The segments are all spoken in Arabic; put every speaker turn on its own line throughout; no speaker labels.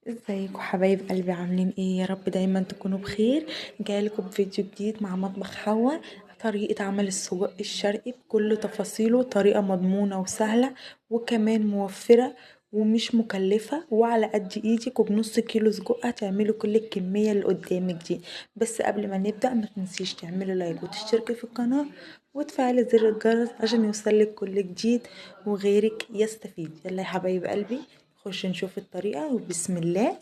ازيكم حبايب قلبي؟ عاملين ايه؟ يا رب دايما تكونوا بخير. جايلكم بفيديو جديد مع مطبخ حوا. طريقة عمل السجق الشرقي بكل تفاصيله، طريقة مضمونة وسهلة وكمان موفرة ومش مكلفة وعلى قد ايدك، وبنص كيلو سجق هتعملوا كل الكمية اللي قدامك دي. بس قبل ما نبدأ ما تنسيش تعملي لايك وتشتركي في القناة وتفعلي زر الجرس عشان يوصلك كل جديد وغيرك يستفيد. يلا يا حبايب قلبي خش نشوف الطريقة وبسم الله.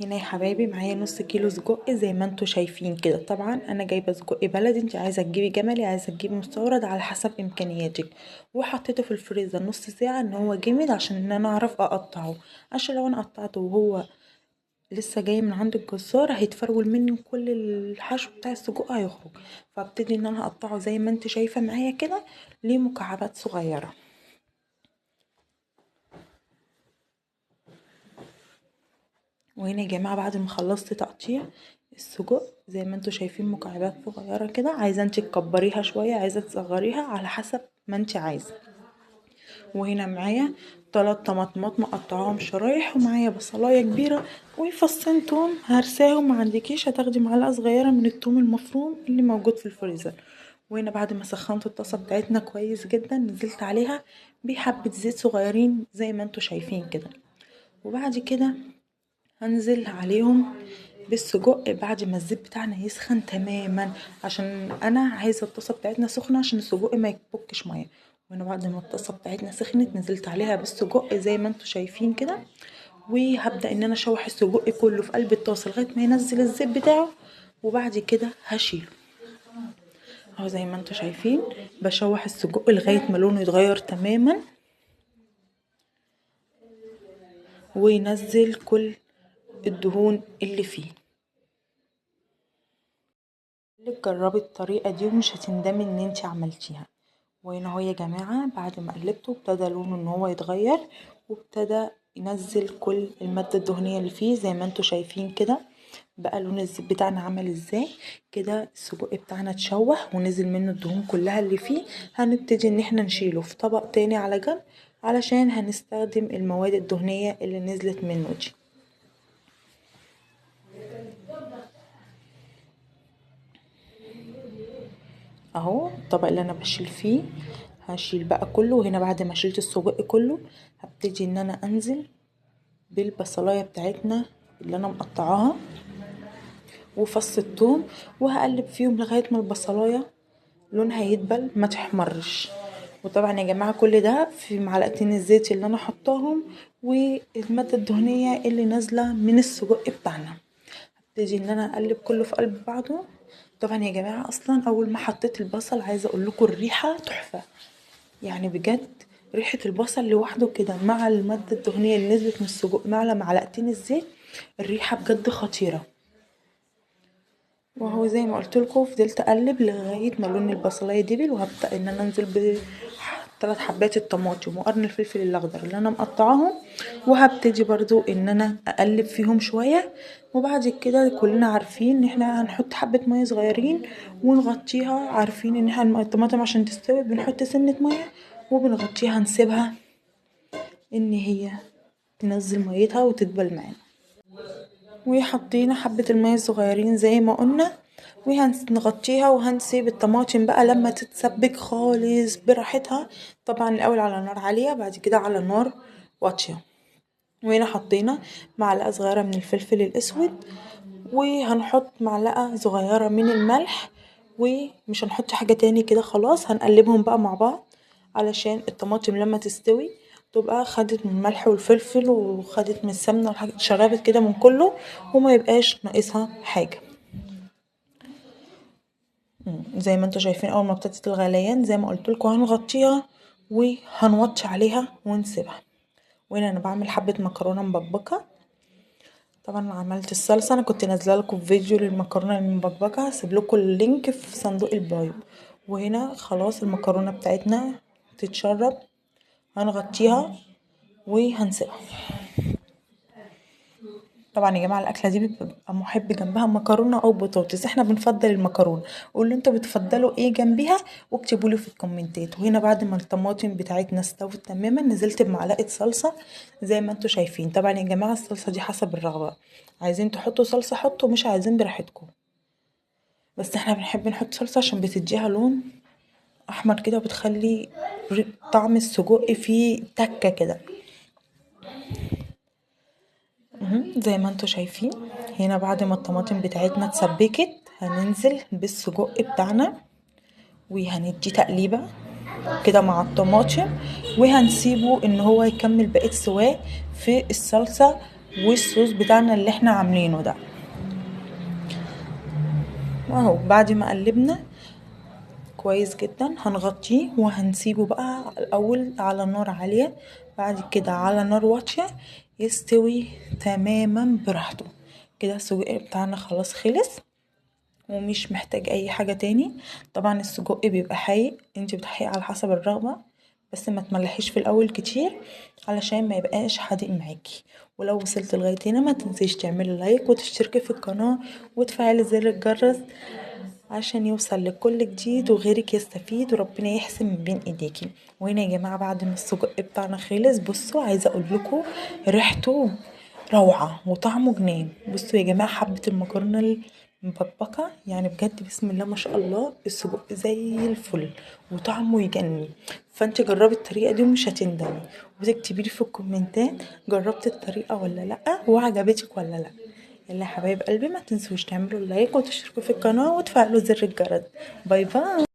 هنا يا حبايبي معايا نص كيلو سجق زي ما انتوا شايفين كده. طبعا انا جايبه سجق بلدي، انت عايزه تجيبي جملي عايزه تجيبي مستورد على حسب امكانياتك. وحطيته في الفريزر نص ساعه ان هو جمد عشان ان انا اعرف اقطعه، عشان لو انا قطعته وهو لسه جاي من عند الجزار هيتفرول مني كل الحشو بتاع السجق هيخرج. فابتدي ان انا اقطعه زي ما انت شايفه معايا كده لمكعبات صغيره. وهنا يا جماعه بعد ما خلصت تقطيع السجق زي ما انتوا شايفين مكعبات صغيره كده، عايزه انت تكبريها شويه عايزه تصغريها على حسب ما انت عايزه. وهنا معايا 3 طماطمات مقطعاهم شرايح، ومعايا بصلايه كبيره وفصين توم هرساهم، ما عندكيش هتاخدي معلقه صغيره من التوم المفروم اللي موجود في الفريزر. وهنا بعد ما سخنت الطاسه بتاعتنا كويس جدا نزلت عليها بحبه زيت صغيرين زي ما انتوا شايفين كده. وبعد كده هنزل عليهم بالسجق بعد ما الزيت بتاعنا يسخن تماما، عشان انا عايزه الطاسه بتاعتنا سخنه عشان السجق ما يكبكش ميه. وانا بعد ما الطاسه بتاعتنا سخنت نزلت عليها بالسجق زي ما انتوا شايفين كده. وهبدا ان انا اشوح السجق كله في قلب الطاسه لغايه ما ينزل الزيت بتاعه، وبعد كده هشيله اهو زي ما انتوا شايفين. بشوح السجق لغايه ما لونه يتغير تماما وينزل كل الدهون اللي فيه. جربي الطريقة دي ومش هتندمي ان انتي عملتيها. وهنا اهو يا جماعة بعد ما قلبته ابتدى لونه ان هو يتغير، وابتدى ينزل كل المادة الدهنية اللي فيه زي ما انتوا شايفين كده. بقى لون الزيت بتاعنا عمل ازاي كده. السجق بتاعنا اتشوح ونزل منه الدهون كلها اللي فيه. هنبتدي ان احنا نشيله في طبق تاني على جنب علشان هنستخدم المواد الدهنية اللي نزلت منه دي. اهو الطبق اللي انا بشيل فيه هشيل بقى كله. وهنا بعد ما شلت السجق كله هبتدي ان انا انزل بالبصلايه بتاعتنا اللي انا مقطعاها وفص الثوم، وهقلب فيهم لغايه ما البصلايه لونها يدبل ما تحمرش. وطبعا يا جماعه كل ده في معلقتين الزيت اللي انا حطاهم والماده الدهنيه اللي نازله من السجق بتاعنا. هبتدي ان انا اقلب كله في قلب بعضه. طبعا يا جماعه اصلا اول ما حطيت البصل عايزه اقول لكم الريحه تحفه، يعني بجد ريحة البصل لوحده كده مع المادة الدهنية اللي نزلت من السجق مع معلقتين الزيت الريحة بجد خطيرة. وهو زي ما قلت لكم فضلت اقلب لغايه ما لون البصلايه دبل، وهبدا ان انا انزل بثلاث حبات الطماطم وقرن الفلفل الاخضر اللي انا مقطعاهم، وهبتدي برضو ان انا اقلب فيهم شويه. وبعد كده كلنا عارفين ان احنا هنحط حبه ميه صغيرين ونغطيها، عارفين ان احنا الطماطم عشان تستوي بنحط سنه ميه وبنغطيها نسيبها ان هي تنزل ميتها وتدبل معانا. وحطينا حبة المية الصغيرين زي ما قلنا، وهنغطيها وهنسيب الطماطم بقى لما تتسبك خالص براحتها. طبعا الاول على نار عالية بعد كده على نار واطية. وهنا حطينا معلقة صغيرة من الفلفل الاسود، وهنحط معلقة صغيرة من الملح، ومش هنحط حاجة تاني كده. خلاص هنقلبهم بقى مع بعض علشان الطماطم لما تستوي تبقى خدت من الملح والفلفل وخدت من السمنة والحاجات شربت كده من كله وما يبقاش ناقصها حاجة. زي ما انتوا شايفين اول ما ابتدت الغليان زي ما قلت لكم هنغطيها وهنوطي عليها ونسيبها. وهنا انا بعمل حبة مكرونة مبكبكة. طبعا عملت الصلصه انا كنت نازله لكم فيديو للمكرونه المبكبكه، هسيب لكم اللينك في صندوق البايو. وهنا خلاص المكرونه بتاعتنا تتشرب هنغطيها وهنسيبها. طبعا يا جماعه الاكله دي بيبقى محب جنبها مكرونه او بطاطس، احنا بنفضل المكرونه. قولوا انتوا بتفضلوا ايه جنبيها واكتبوا لي في الكومنتات. وهنا بعد ما الطماطم بتاعتنا استوت تماما نزلت بمعلقه صلصه زي ما انتوا شايفين. طبعا يا جماعه الصلصه دي حسب الرغبه، عايزين تحطوا صلصه حطوا، مش عايزين براحتكم. بس احنا بنحب نحط صلصه عشان بتديها لون احمر كده وبتخلي طعم السجق فيه تكه كده. زي ما انتوا شايفين هنا بعد ما الطماطم بتاعتنا اتسبكت هننزل بالسجق بتاعنا وهنديه تقليبه كده مع الطماطم، وهنسيبه ان هو يكمل بقية سواه في الصلصة والصوص بتاعنا اللي احنا عاملينه ده. اهو بعد ما قلبنا كويس جدا هنغطيه وهنسيبه بقى الاول على نار عالية، بعد كده على نار واطية يستوي تماما براحته. كده السجق بتاعنا خلاص خلص ومش محتاج اي حاجة تاني. طبعا السجق بيبقى حايق، انت بتحقي على حسب الرغبة، بس ما تملحيش في الاول كتير علشان ما يبقاش حادق معاكي. ولو وصلت لغاية هنا ما تنسيش تعملي لايك وتشتركي في القناة وتفعلي زر الجرس عشان يوصل لكل جديد وغيرك يستفيد وربنا يحسن من بين ايديكي. وهنا يا جماعة بعد ما السجق بتاعنا خلص بصوا عايزة اقول لكم ريحته روعة وطعمه جنان. بصوا يا جماعة حبة المكرونة المبكبكة يعني بجد بسم الله ما شاء الله السجق زي الفل وطعمه يجنن. فانت جربي الطريقة دي ومش هتندمي، وتكتبي لي في الكومنتات جربت الطريقة ولا لأ وعجبتك ولا لأ. يلا يا حبايب قلبي ما تنسوش تعملوا لايك وتشتركوا في القناة وتفعلوا زر الجرس. باي باي.